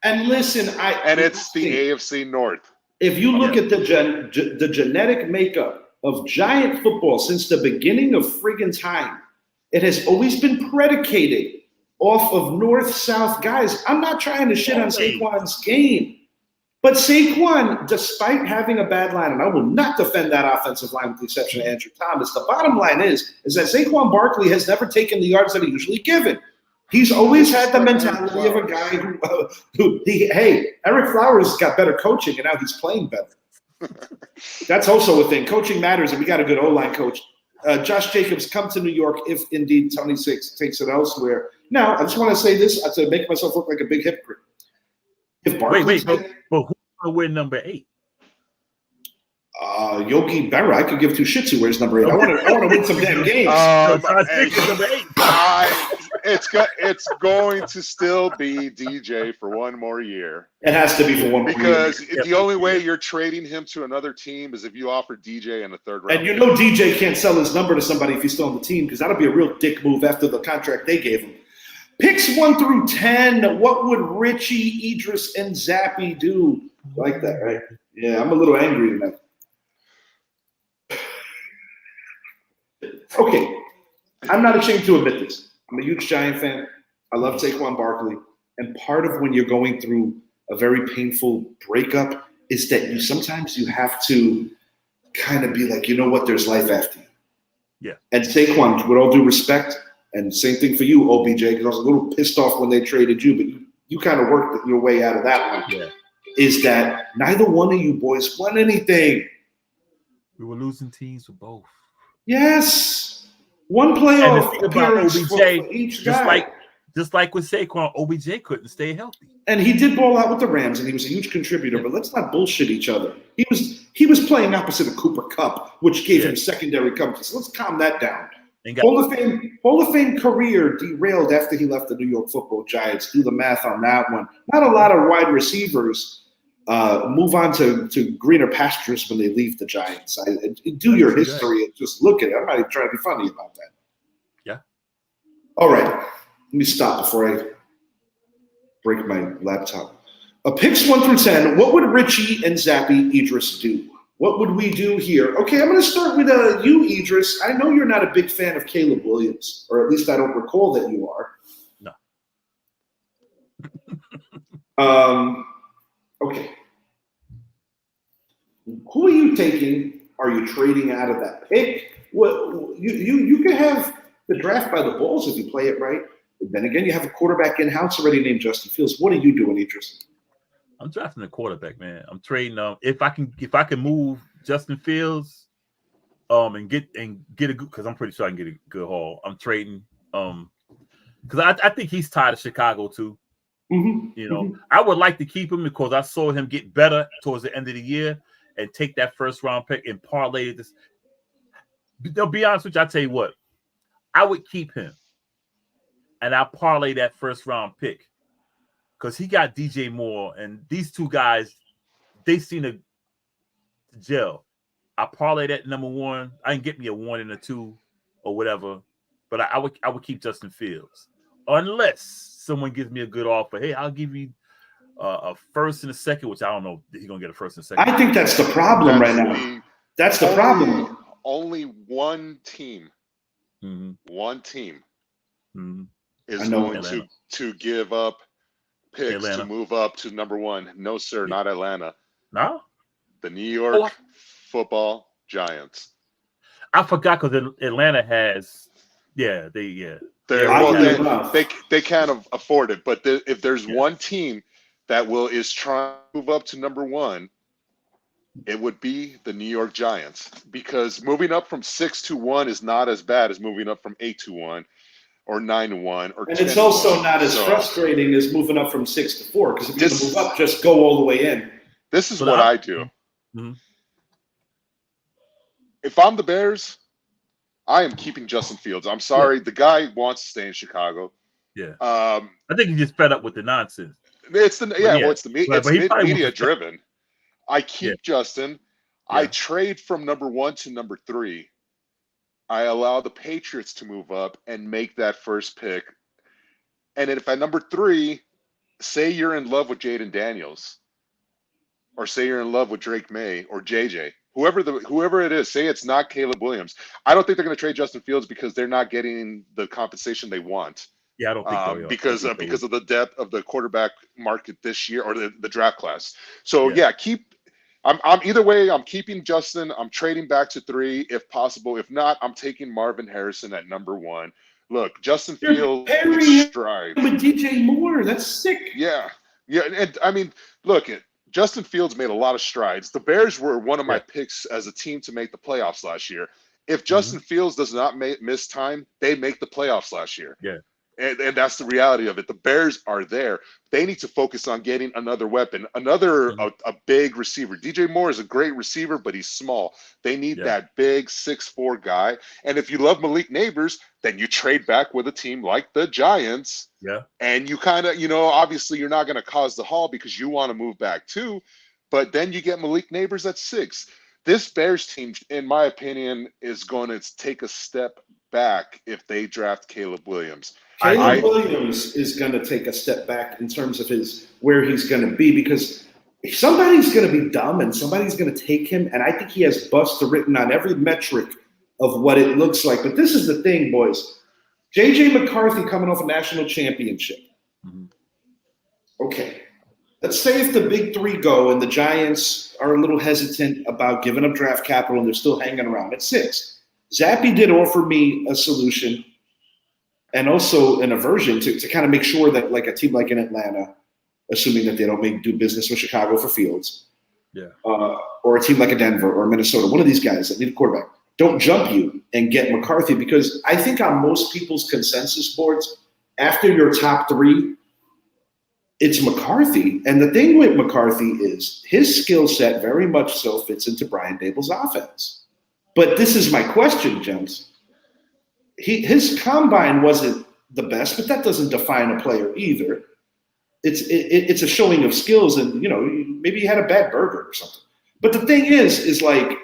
And listen, it's the AFC North. If you look at the genetic makeup of Giant football since the beginning of friggin' time, it has always been predicated off of north-south guys. I'm not trying to shit on Saquon's game, but Saquon, despite having a bad line, and I will not defend that offensive line with the exception of Andrew Thomas, the bottom line is that Saquon Barkley has never taken the yards that he usually given. He's always had the mentality of a guy hey, Eric Flowers got better coaching, and now he's playing better. That's also a thing. Coaching matters, and we got a good O-line coach. Josh Jacobs, come to New York if indeed Tony Six takes it elsewhere. Now, I just want to say this to make myself look like a big hypocrite. If Barkley's but who's going to win number 8? Yogi Berra. I could give 2 shits who wears number 8. I want to win some damn games. Number 8. It's going to still be DJ for one more year. It has to be for one more year. Because the only way you're trading him to another team is if you offer DJ in the 3rd round. And you know DJ can't sell his number to somebody if he's still on the team, because that'll be a real dick move after the contract they gave him. Picks 1 through 10. What would Richie, Idris, and Zappy do? Like that, right? Yeah, I'm a little angry tonight. Okay, I'm not ashamed to admit this. I'm a huge Giant fan. I love Saquon Barkley. And part of when you're going through a very painful breakup is that sometimes you have to kind of be like, you know what, there's life after you. Yeah. And Saquon, with all due respect, and same thing for you, OBJ, because I was a little pissed off when they traded you, but you kind of worked your way out of that one. Yeah. Is that neither one of you boys won anything. We were losing teams for both. Yes. One playoff appearance for each guy. Just like with Saquon, OBJ couldn't stay healthy. And he did ball out with the Rams, and he was a huge contributor, but let's not bullshit each other. He was playing opposite of Cooper Kupp, which gave him secondary coverage. So let's calm that down. Hall of Fame career derailed after he left the New York Football Giants. Do the math on that one. Not a lot of wide receivers move on to greener pastures when they leave the Giants. Do your history and just look at it. I'm not even trying to be funny about that. Yeah. All right. Let me stop before I break my laptop. Picks 1 through 10. What would Richie and Zappy Idris do? What would we do here? Okay, I'm going to start with you, Idris. I know you're not a big fan of Caleb Williams, or at least I don't recall that you are. No. Okay. Who are you taking Are you trading out of that pick? Well, you can have the draft by the balls if you play it right. But then again, you have a quarterback in-house already named Justin Fields. What are you doing, Idris? I'm drafting a quarterback, man. I'm trading. If I can move Justin Fields, and get a good, because I'm pretty sure I can get a good haul. I'm trading, because I think he's tired of Chicago too. I would like to keep him because I saw him get better towards the end of the year and take that first round pick and parlay this. They'll be honest with you. I tell you what, I would keep him, and I'll parlay that first round pick because he got DJ Moore, and these two guys, they seem to gel. I parlay that number one. I can get me a 1 and a 2 or whatever, but I would keep Justin Fields unless someone gives me a good offer. Hey, I'll give you a first and a second, which I don't know if he's gonna get a first and a second. I think that's the problem right now. That's the problem. Only one team, one team is going to give up picks to move up to number one. No, sir, not Atlanta. No, the New York Football Giants. I forgot because Atlanta has, they can't afford it. But if there's one team that is trying to move up to number one, it would be the New York Giants, because moving up from 6-1 is not as bad as moving up from 8-1 or 9-1 or. And 10-1. It's also not as frustrating as moving up from 6-4, because if you're going to move up, just go all the way in. This is what I do. Mm-hmm. If I'm the Bears, I am keeping Justin Fields. I'm sorry, the guy wants to stay in Chicago. Yeah, I think he's just fed up with the nonsense. It's media driven. I keep Justin. I trade from number 1 to number 3. I allow the Patriots to move up and make that first pick. And then if at number 3, say you're in love with Jaden Daniels, or say you're in love with Drake May or JJ, whoever it is, say it's not Caleb Williams. I don't think they're going to trade Justin Fields because they're not getting the compensation they want. Yeah, I don't think so. Because of the depth of the quarterback market this year, or the draft class. So I'm either way. I'm keeping Justin. I'm trading back to 3 if possible. If not, I'm taking Marvin Harrison at number 1. Look, Justin Fields stride with DJ Moore. That's sick. Yeah, and I mean, look, Justin Fields made a lot of strides. The Bears were one of my picks as a team to make the playoffs last year. If Justin Fields does not miss time, they make the playoffs last year. Yeah. And that's the reality of it. The Bears are there. They need to focus on getting another weapon, a big receiver. DJ Moore is a great receiver, but he's small. They need that big 6'4" guy. And if you love Malik Neighbors, then you trade back with a team like the Giants. Yeah. And you kind of, obviously you're not going to cause the haul because you want to move back too. But then you get Malik Neighbors at 6. This Bears team, in my opinion, is going to take a step back if they draft Caleb Williams. Caleb Williams is going to take a step back in terms of where he's going to be, because somebody's going to be dumb and somebody's going to take him. And I think he has bust written on every metric of what it looks like. But this is the thing, boys. J.J. McCarthy coming off a national championship. Mm-hmm. Okay. Let's say if the big 3 go and the Giants are a little hesitant about giving up draft capital and they're still hanging around at 6. Zappy did offer me a solution and also an aversion to kind of make sure that, like, a team like in Atlanta, assuming that they don't do business with Chicago for Fields, or a team like a Denver or Minnesota, one of these guys that need a quarterback, don't jump you and get McCarthy, because I think on most people's consensus boards, after your top 3, it's McCarthy. And the thing with McCarthy is his skill set very much so fits into Brian Daboll's offense. But this is my question, James. His combine wasn't the best, but that doesn't define a player either. It's a showing of skills, and maybe he had a bad burger or something. But the thing is like,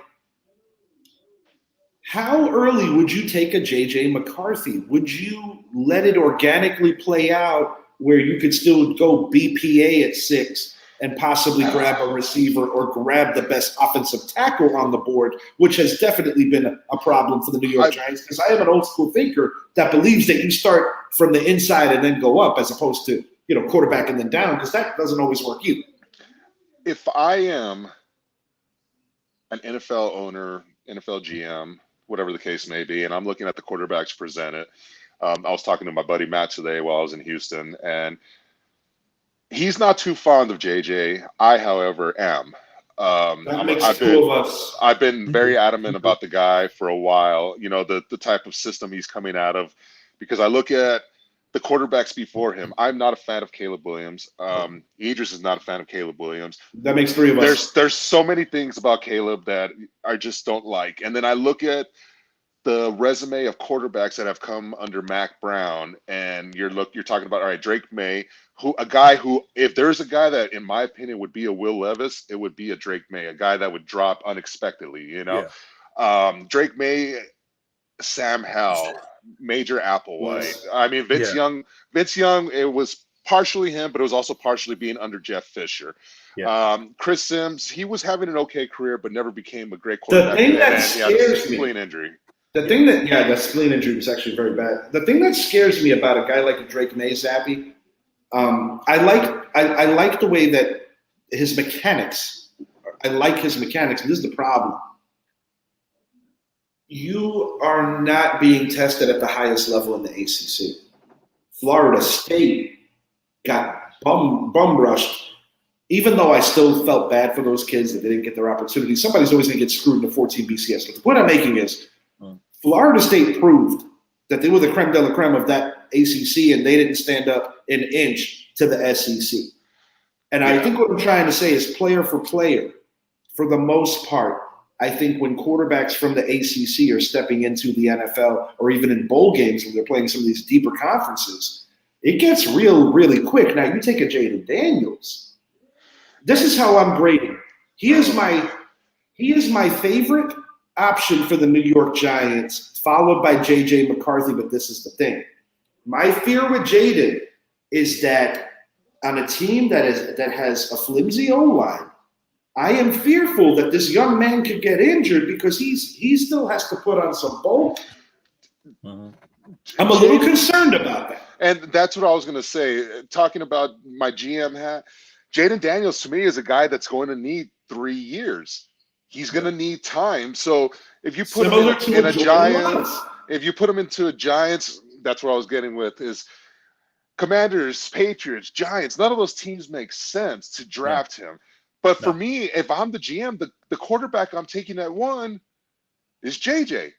how early would you take a JJ McCarthy? Would you let it organically play out where you could still go BPA at 6 and possibly grab a receiver or grab the best offensive tackle on the board, which has definitely been a problem for the New York Giants? Because I am an old school thinker that believes that you start from the inside and then go up, as opposed to, quarterback and then down, because that doesn't always work either. If I am an NFL owner, NFL GM, whatever the case may be, and I'm looking at the quarterbacks presented. I was talking to my buddy Matt today while I was in Houston, and he's not too fond of JJ. I, however, am. That makes two of us. I've been very adamant about the guy for a while. You know, the type of system he's coming out of, because I look at the quarterbacks before him. I'm not a fan of Caleb Williams. Idris is not a fan of Caleb Williams. That makes three of us. There's so many things about Caleb that I just don't like. And then I look at the resume of quarterbacks that have come under Mac Brown, and you're talking about, all right, Drake May, a guy who, if there's a guy that, in my opinion, would be a Will Levis, it would be a Drake May, a guy that would drop unexpectedly, you know? Yeah. Drake May, Sam Howell, Major Applewhite. I mean, Vince Young, it was partially him, but it was also partially being under Jeff Fisher. Yeah. Chris Sims, he was having an okay career, but never became a great quarterback. The thing that scares me, spleen injury. The thing that, the spleen injury was actually very bad. The thing that scares me about a guy like Drake May, Zappy, I like the way that his mechanics. I like his mechanics, and this is the problem. You are not being tested at the highest level in the ACC. Florida State got bum rushed. Even though I still felt bad for those kids that they didn't get their opportunity, somebody's always going to get screwed in the 14 BCS. But the point I'm making is, Florida State proved that they were the creme de la creme of that ACC, and they didn't stand up an inch to the SEC. And I think what I'm trying to say is, player for player, for the most part, I think when quarterbacks from the ACC are stepping into the NFL, or even in bowl games when they're playing some of these deeper conferences, it gets really quick. Now, you take a Jaden Daniels. This is how I'm grading. He is my favorite option for the New York Giants, followed by J.J. McCarthy, but this is the thing. My fear with Jaden is that on a team that has a flimsy O-line, I am fearful that this young man could get injured because he still has to put on some bulk. I'm a little concerned about that. And that's what I was going to say. Talking about my GM hat, Jaden Daniels to me is a guy that's going to need 3 years. He's going to need time. So if you put him in a Giants, if you put him into a Giants, that's what I was getting with is Commanders, Patriots, Giants. None of those teams make sense to draft him. But for me, if I'm the GM, the quarterback I'm taking at 1 is JJ.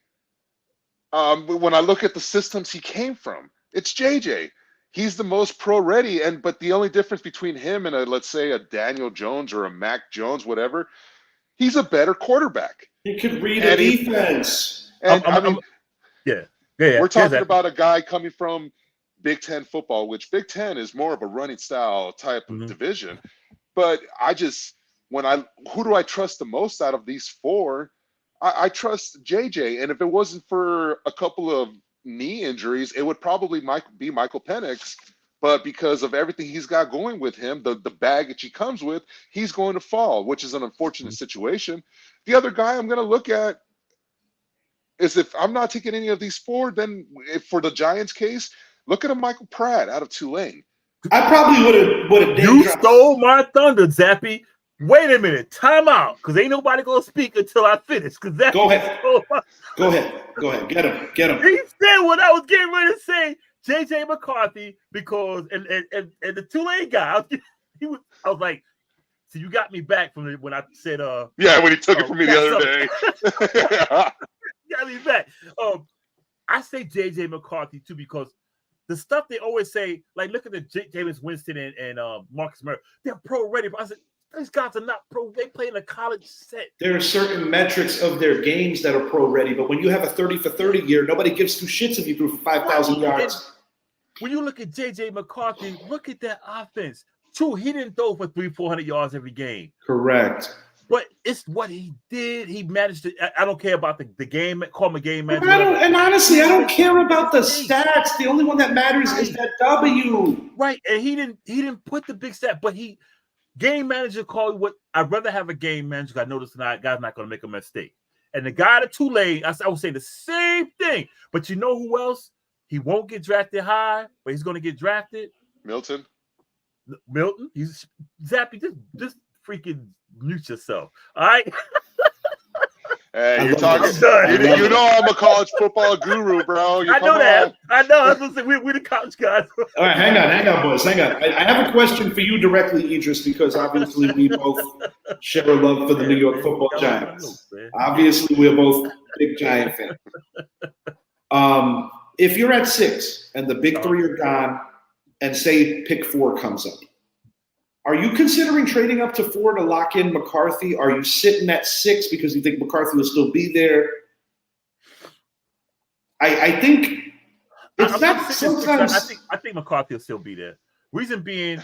When I look at the systems he came from, it's JJ. He's the most pro ready. But the only difference between him and let's say a Daniel Jones or a Mac Jones, whatever, he's a better quarterback. He could read a defense. We're talking about a guy coming from Big Ten football, which Big Ten is more of a running style type of division. But who do I trust the most out of these 4? I trust JJ. And if it wasn't for a couple of knee injuries, it would probably be Michael Penix. But because of everything he's got going with him, the baggage he comes with, he's going to fall, which is an unfortunate situation. The other guy I'm going to look at is, if I'm not taking any of these 4, then for the Giants case, look at a Michael Pratt out of Tulane. I probably would have. You stole my thunder, Zappy. Wait a minute, time out, because ain't nobody gonna speak until I finish. Go ahead. Go ahead. Get him. He said what I was getting ready to say. J.J. McCarthy, because and the Tulane guy, I was like, so you got me back from when I said when he took it from me the other day. You got me back. I say J.J. McCarthy too, because the stuff they always say, like look at the Jameis Winston and Marcus Mariota, they're pro ready. But I said, these guys are not pro. They play in a college set. There are certain metrics of their games that are pro ready, but when you have a 30 for 30 year, nobody gives 2 shits if you threw for 5,000 yards. When you look at J.J. McCarthy, look at that offense. True, he didn't throw for 300-400 yards every game. Correct. But it's what he did. He managed to. I don't care about the game. Call him a game manager. And honestly, I don't care about the stats. The only one that matters is that W. Right, and he didn't put the big stat, but he. Game manager called what I'd rather have a game manager. I noticed tonight, guy's not going to make a mistake. And the guy at Tulane, I was saying the same thing. But you know who else? He won't get drafted high, but he's going to get drafted. Milton. He's Zappy. Just freaking mute yourself. All right. Hey, I you're love talking. this. You know I'm a college football guru, bro. I know that. I know. I was gonna say we're the college guys. All right, hang on, boys, hang on. I have a question for you directly, Idris, because obviously we both share a love for the New York Football Giants. Obviously, we're both big Giant fans. If you're at 6 and the big 3 are gone, and say pick 4 comes up, are you considering trading up to 4 to lock in McCarthy? Are you sitting at 6 because you think McCarthy will still be there? I think it's not sometimes. I think McCarthy will still be there. Reason being,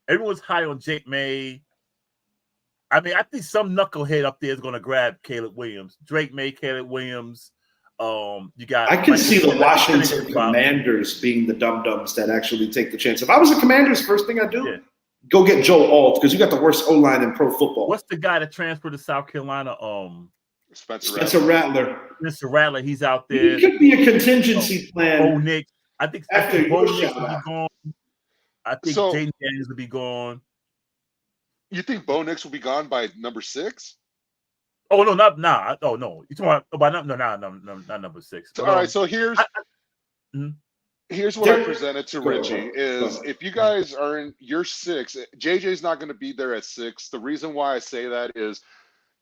everyone's high on Jake May. I mean, I think some knucklehead up there is going to grab Caleb Williams, Drake May, Caleb Williams. You got. I can see the Washington Commanders being the dum-dums that actually take the chance. If I was a Commanders, first thing I'd do, go get Joe Alt, because you got the worst O-line in pro football. What's the guy that transferred to South Carolina? Spencer Rattler. Mr. Rattler, he's out there. He could be a contingency plan. Bo Nix. I think Bo Nix will be gone. I think Jaden Daniels will be gone. You think Bo Nix will be gone by number 6? Oh no, Oh no, you talking about not number 6. So, all right, so here's what I presented to Richie is if you guys are in your 6, JJ's not going to be there at 6. The reason why I say that is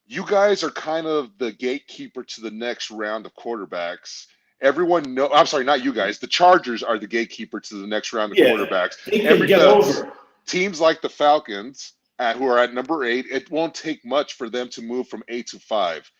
you guys are kind of the gatekeeper to the next round of quarterbacks. Everyone know. I'm sorry, not you guys. The Chargers are the gatekeeper to the next round of quarterbacks. Teams like the Falcons, who are at number 8, it won't take much for them to move from 8 to 5.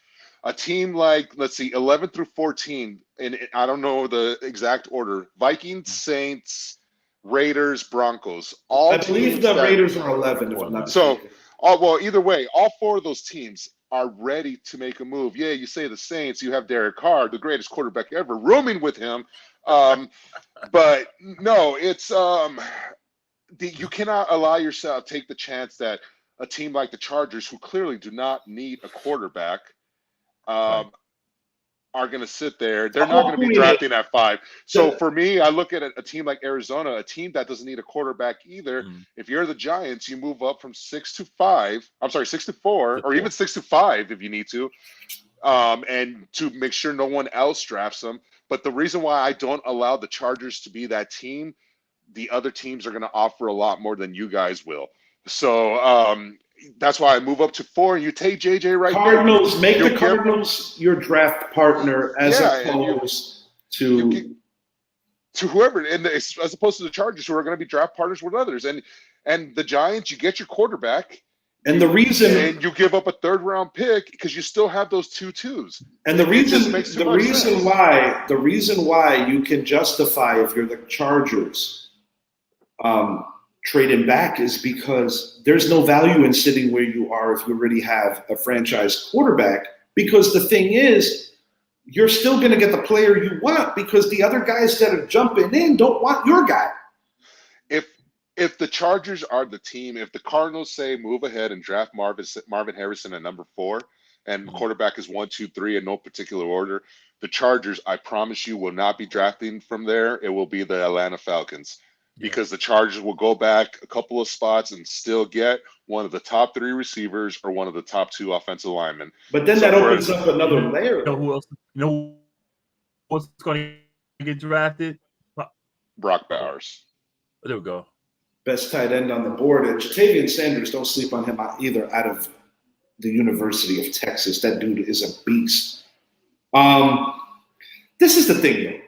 A team like, let's see, 11 through 14, and I don't know the exact order, Vikings, Saints, Raiders, Broncos. I believe the Raiders are 11. If I'm not mistaken. Well, either way, all 4 of those teams are ready to make a move. Yeah, you say the Saints, you have Derek Carr, the greatest quarterback ever, rooming with him. But no, it's you cannot allow yourself to take the chance that a team like the Chargers, who clearly do not need a quarterback, are going to sit there. They're not going to be drafting at 5. So for me, I look at a team like Arizona, a team that doesn't need a quarterback either. If you're the Giants, you move up from 6 to 5. I'm sorry, 6 to 4, or even 6 to 5 if you need to, and to make sure no one else drafts them. But the reason why I don't allow the Chargers to be that team, the other teams are going to offer a lot more than you guys will. So that's why I move up to 4, and you take JJ right Cardinals, there. Make the Cardinals your draft partner as opposed to whoever, and as opposed to the Chargers, who are going to be draft partners with others. And the Giants, you get your quarterback. And the reason, and you give up a 3rd-round pick because you still have those 2 2s. And the reason why you can justify, if you're the Chargers, trading back is because there's no value in sitting where you are if you already have a franchise quarterback. Because the thing is, you're still going to get the player you want because the other guys that are jumping in don't want your guy. If the Chargers are the team, if the Cardinals say move ahead and draft Marvin Harrison at number 4, and quarterback is 1, 2, 3 in no particular order, the Chargers, I promise you, will not be drafting from there. It will be the Atlanta Falcons. Because the Chargers will go back a couple of spots and still get one of the top 3 receivers or one of the top 2 offensive linemen. But then that opens up another layer. You know who else? You know what's going to get drafted? Brock Bowers. There we go. Best tight end on the board. And Jatavian Sanders, don't sleep on him either, out of the University of Texas. That dude is a beast. This is the thing, though.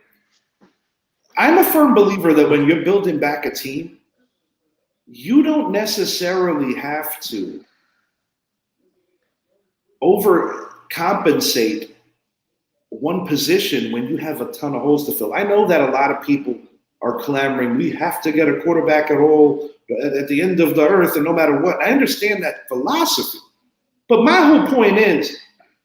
I'm a firm believer that when you're building back a team, you don't necessarily have to overcompensate one position when you have a ton of holes to fill. I know that a lot of people are clamoring, we have to get a quarterback at the end of the earth and no matter what. I understand that philosophy. But my whole point is,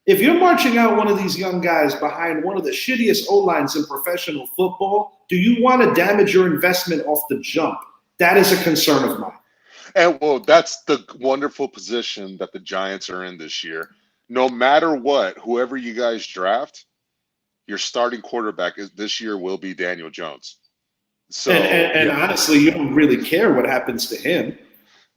if you're marching out one of these young guys behind one of the shittiest O-lines in professional football, do you want to damage your investment off the jump? That is a concern of mine. And well, that's the wonderful position that the Giants are in this year. No matter what, whoever you guys draft, your starting quarterback this year will be Daniel Jones. So, and honestly, you don't really care what happens to him.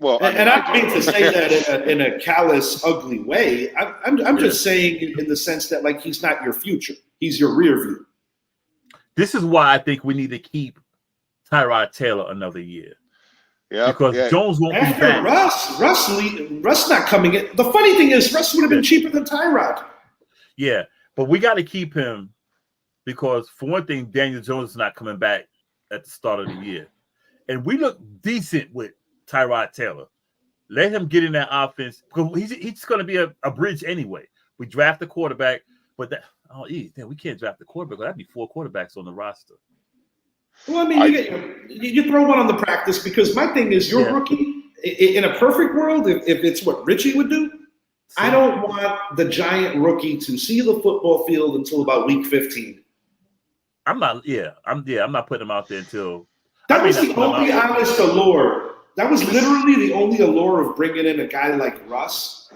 Well, and I don't mean to say that in a callous, ugly way. I'm just saying in the sense that like he's not your future; he's your rear view. This is why I think we need to keep Tyrod Taylor another year. Yeah, because Jones won't be back. Russ not coming in. The funny thing is, Russ would have been cheaper than Tyrod. Yeah, but we got to keep him because, for one thing, Daniel Jones is not coming back at the start of the year, and we look decent with Tyrod Taylor. Let him get in that offense because he's going to be a bridge anyway. We draft a quarterback, but we can't draft a quarterback. That'd be 4 quarterbacks on the roster. Well, I mean, you throw one on the practice because my thing is your rookie in a perfect world. If it's what Richie would do, I don't want the giant rookie to see the football field until about week 15. I'm not putting him out there until that was the only honest allure. That was literally the only allure of bringing in a guy like Russ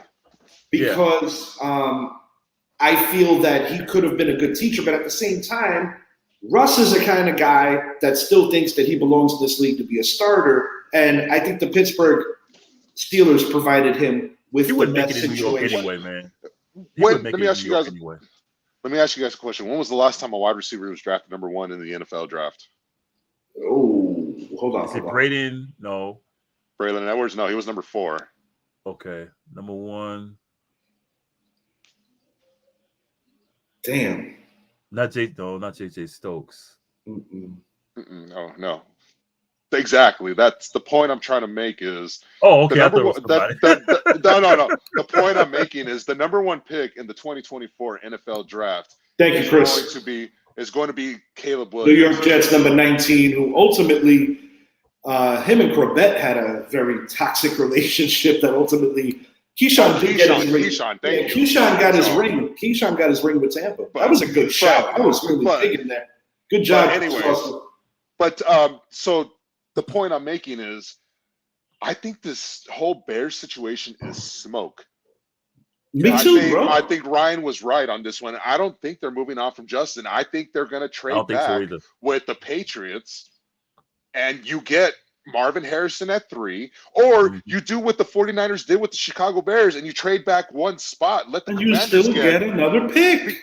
because I feel that he could have been a good teacher, but at the same time, Russ is the kind of guy that still thinks that he belongs in this league to be a starter, and I think the Pittsburgh Steelers provided him with the best situation. Anyway, man. Let me ask you guys a question. When was the last time a wide receiver was drafted number 1 in the NFL draft? Oh, hold on. Is it Braden? No. Braylon Edwards? No, he was number 4. Okay, number 1. Damn. Not JJ Stokes. No. Exactly. That's the point I'm trying to make is. Oh, okay. No. The point I'm making is the number 1 pick in the 2024 NFL draft. Thank you, Chris. Is going to be Caleb Williams. New York Jets number 19, who ultimately him and Corbett had a very toxic relationship that ultimately Keyshawn did get his ring. Keyshawn got his ring. Keyshawn got his ring with Tampa. That was a good shot. I was really digging that. Good job. So the point I'm making is I think this whole Bears situation is smoke. Me too, bro. I think Ryan was right on this one. I don't think they're moving on from Justin. I think they're going to trade back with the Patriots, and you get Marvin Harrison at 3, or you do what the 49ers did with the Chicago Bears, and you trade back 1 spot. Let the Commanders you still get another pick.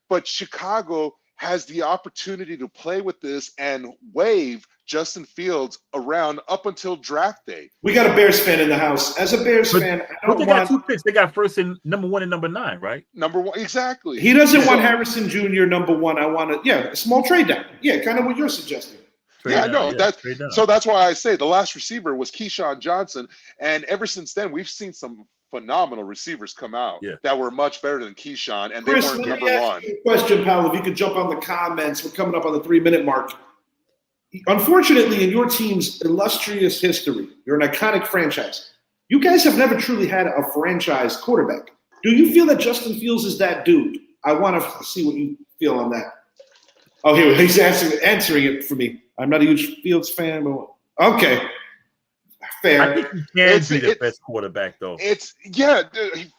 But Chicago has the opportunity to play with this and wave Justin Fields around up until draft day. We got a Bears fan in the house. As a Bears fan, they got 2 picks. They got first and number 1 and number 9, right? Number 1, exactly. He doesn't want Harrison Jr. number 1. I want a small trade down. Yeah, kind of what you're suggesting. So that's why I say the last receiver was Keyshawn Johnson, and ever since then we've seen some phenomenal receivers come out that were much better than Keyshawn, and Chris, they weren't number 1. Question, pal, if you could jump on the comments. We're coming up on the 3-minute mark. Unfortunately, in your team's illustrious history, you're an iconic franchise. You guys have never truly had a franchise quarterback. Do you feel that Justin Fields is that dude? I want to see what you feel on that. Oh, here he's answering it for me. I'm not a huge Fields fan, but okay, fair. I think he can be the best quarterback, though.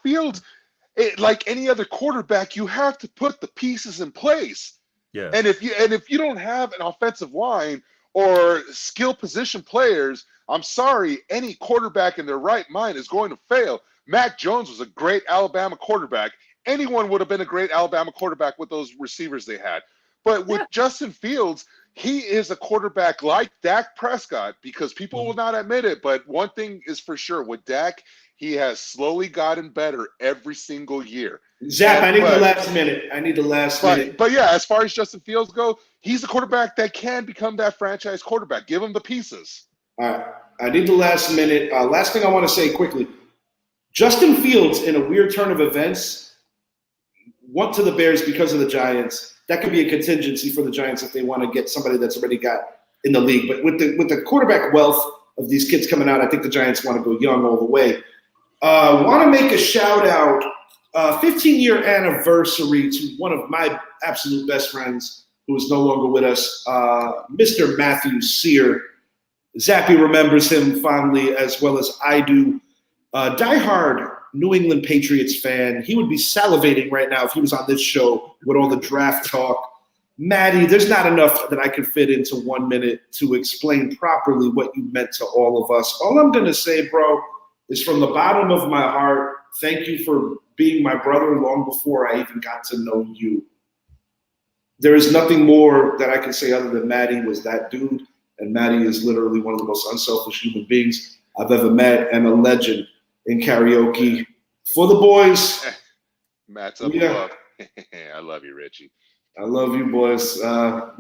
Fields, like any other quarterback, you have to put the pieces in place. Yeah. And if you don't have an offensive line or skill position players, I'm sorry, any quarterback in their right mind is going to fail. Mac Jones was a great Alabama quarterback. Anyone would have been a great Alabama quarterback with those receivers they had. But with Justin Fields, he is a quarterback like Dak Prescott, because people will not admit it. But one thing is for sure, with Dak, he has slowly gotten better every single year. Zap, I need the last minute. But yeah, as far as Justin Fields go, he's a quarterback that can become that franchise quarterback. Give him the pieces. All right. I need the last minute. Last thing I want to say quickly. Justin Fields, in a weird turn of events, went to the Bears because of the Giants. That could be a contingency for the Giants if they want to get somebody that's already got in the league. But with the quarterback wealth of these kids coming out, I think the Giants want to go young all the way. Want to make a shout out, 15-year anniversary to one of my absolute best friends who is no longer with us, Mr. Matthew Sear. Zappy remembers him fondly as well as I do. Diehard New England Patriots fan. He would be salivating right now if he was on this show with all the draft talk. Maddie, there's not enough that I can fit into 1 minute to explain properly what you meant to all of us. All I'm going to say, bro, is from the bottom of my heart, thank you for being my brother long before I even got to know you. There is nothing more that I can say other than Maddie was that dude, and Maddie is literally one of the most unselfish human beings I've ever met, and a legend in karaoke. For the boys. Matt's up above. I love you, Richie. I love you, boys. Rest